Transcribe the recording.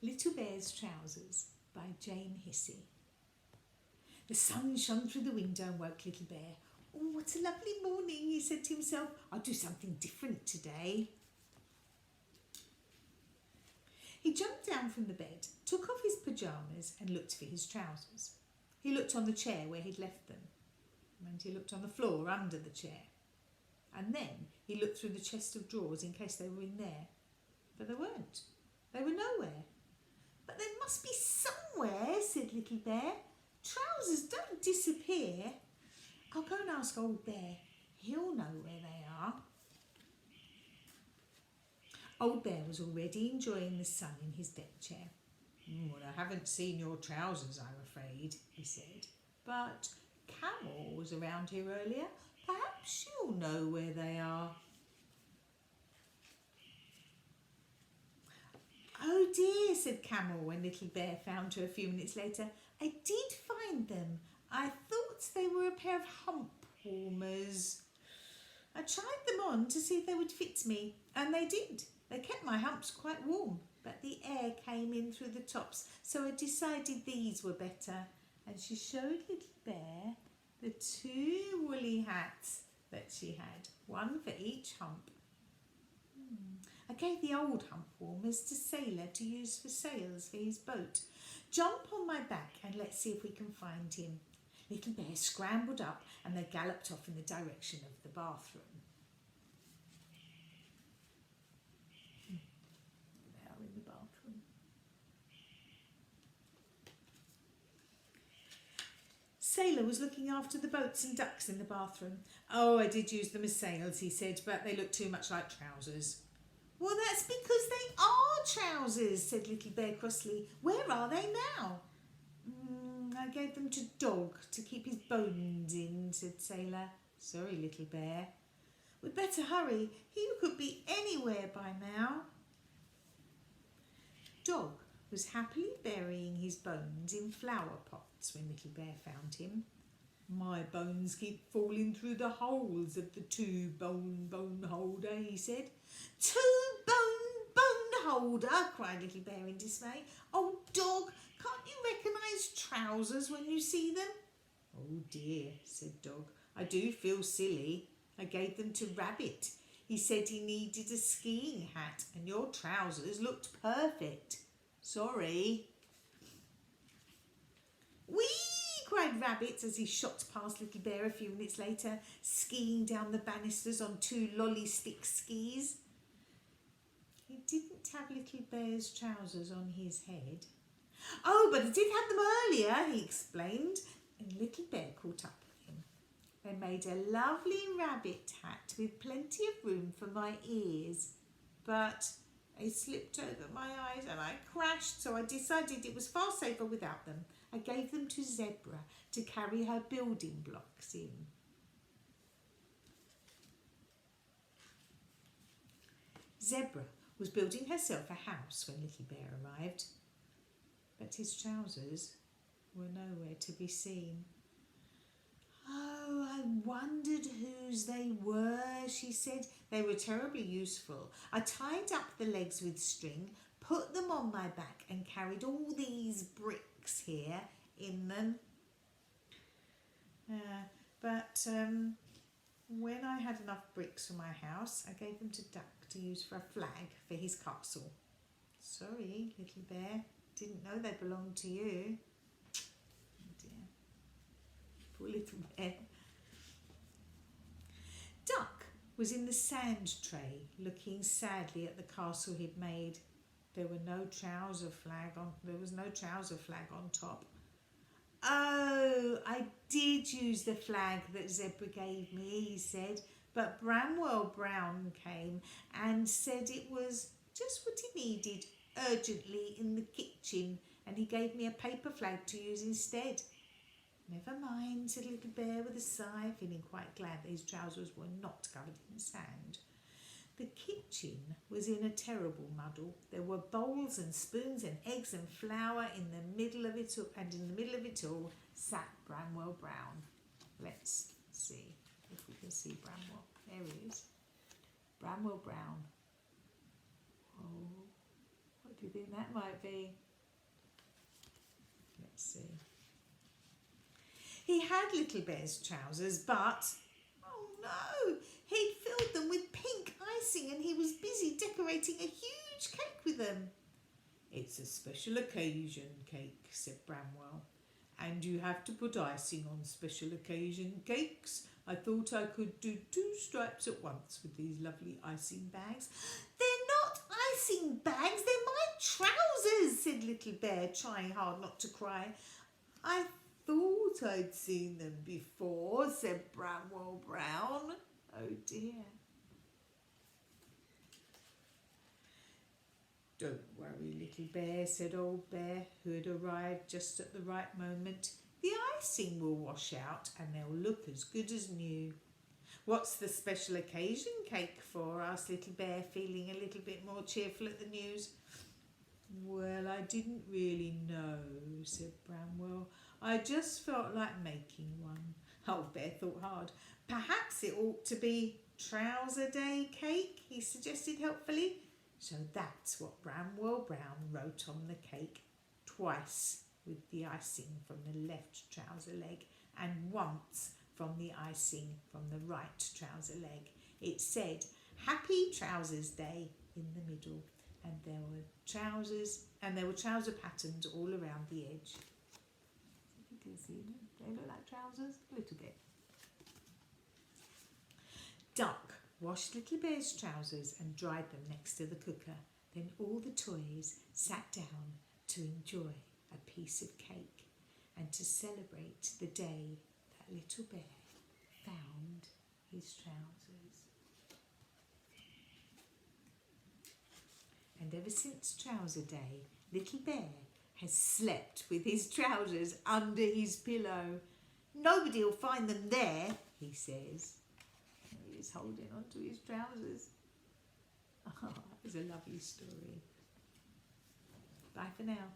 Little Bear's Trousers by Jane Hissey. The sun shone through the window and woke Little Bear. Oh, what a lovely morning, he said to himself. I'll do something different today. He jumped down from the bed, took off his pyjamas and looked for his trousers. He looked on the chair where he'd left them, and he looked on the floor under the chair. And then he looked through the chest of drawers in case they were in there. But they weren't. They were nowhere. But they must be somewhere, said Little Bear. Trousers don't disappear. I'll go and ask Old Bear. He'll know where they are. Old Bear was already enjoying the sun in his deck chair. Well, I haven't seen your trousers, I'm afraid, he said. But Camel was around here earlier. Perhaps you'll know where they are. Oh dear, said Camel when Little Bear found her a few minutes later. I did find them. I thought they were a pair of hump warmers. I tried them on to see if they would fit me, and they did. They kept my humps quite warm, but the air came in through the tops, so I decided these were better. And she showed Little Bear the two woolly hats that she had, one for each hump. I gave the old hump warmers to Sailor to use for sails for his boat. Jump on my back and let's see if we can find him. Little Bear scrambled up and they galloped off in the direction of the bathroom. They are in the bathroom. Sailor was looking after the boats and ducks in the bathroom. Oh, I did use them as sails, he said, but they look too much like trousers. Well, that's because they are trousers, said Little Bear crossly. Where are they now? I gave them to Dog to keep his bones in, said Sailor. Sorry, Little Bear. We'd better hurry. He could be anywhere by now. Dog was happily burying his bones in flower pots when Little Bear found him. My bones keep falling through the holes of the two-bone holder, he said. Two-bone holder, cried Little Bear in dismay. Oh, Dog, can't you recognise trousers when you see them? Oh dear, said Dog. I do feel silly. I gave them to Rabbit. He said he needed a skiing hat and your trousers looked perfect. Sorry. Whee! Cried Rabbit as he shot past Little Bear a few minutes later, skiing down the banisters on two lolly stick skis. He didn't have Little Bear's trousers on his head. Oh, but I did have them earlier, he explained, and Little Bear caught up with him. They made a lovely rabbit hat with plenty of room for my ears, but they slipped over my eyes and I crashed, so I decided it was far safer without them. I gave them to Zebra to carry her building blocks in. Zebra was building herself a house when Little Bear arrived, but his trousers were nowhere to be seen. Oh, I wondered whose they were, she said. They were terribly useful. I tied up the legs with string, put them on my back and carried all these bricks here in them. But when I had enough bricks for my house, I gave them to Duck to use for a flag for his castle. Sorry, Little Bear. Didn't know they belonged to you. Oh dear. Poor Little Bear. Duck was in the sand tray, looking sadly at the castle he'd made. There was no trouser flag on top. Oh, I did use the flag that Zebra gave me, he said, but Bramwell Brown came and said it was just what he needed urgently in the kitchen, and he gave me a paper flag to use instead. Never mind, said Little Bear with a sigh, feeling quite glad that his trousers were not covered in sand. The kitchen was in a terrible muddle. There were bowls and spoons and eggs and flour in the middle of it all, and in the middle of it all sat Bramwell Brown. Let's see if we can see Bramwell. There he is. Bramwell Brown. Oh, What do you think that might be? Let's see. He had Little Bear's trousers, but, oh no, he'd filled them with pink icing and he was busy decorating a huge cake with them. It's a special occasion cake, said Bramwell, and you have to put icing on special occasion cakes. I thought I could do 2 stripes at once with these lovely icing bags. They're not icing bags, they're my trousers, said Little Bear, trying hard not to cry. I thought I'd seen them before, said Bramwell Brown. Oh dear. Don't worry, Little Bear, said Old Bear, who had arrived just at the right moment. The icing will wash out and they'll look as good as new. What's the special occasion cake for? Asked Little Bear, feeling a little bit more cheerful at the news. Well, I didn't really know, said Bramwell. I just felt like making one. Old Bear thought hard. Perhaps it ought to be Trouser Day cake, he suggested helpfully. So that's what Bramwell Brown wrote on the cake, twice with the icing from the left trouser leg and once from the icing from the right trouser leg. It said, Happy Trousers Day in the middle, and there were trouser patterns all around the edge. You can see them. They look like trousers a little bit. Duck washed Little Bear's trousers and dried them next to the cooker. Then all the toys sat down to enjoy a piece of cake and to celebrate the day that Little Bear found his trousers. And ever since Trouser Day, Little Bear has slept with his trousers under his pillow. Nobody'll find them there, he says. He's holding on to his trousers. Oh, that was a lovely story. Bye for now.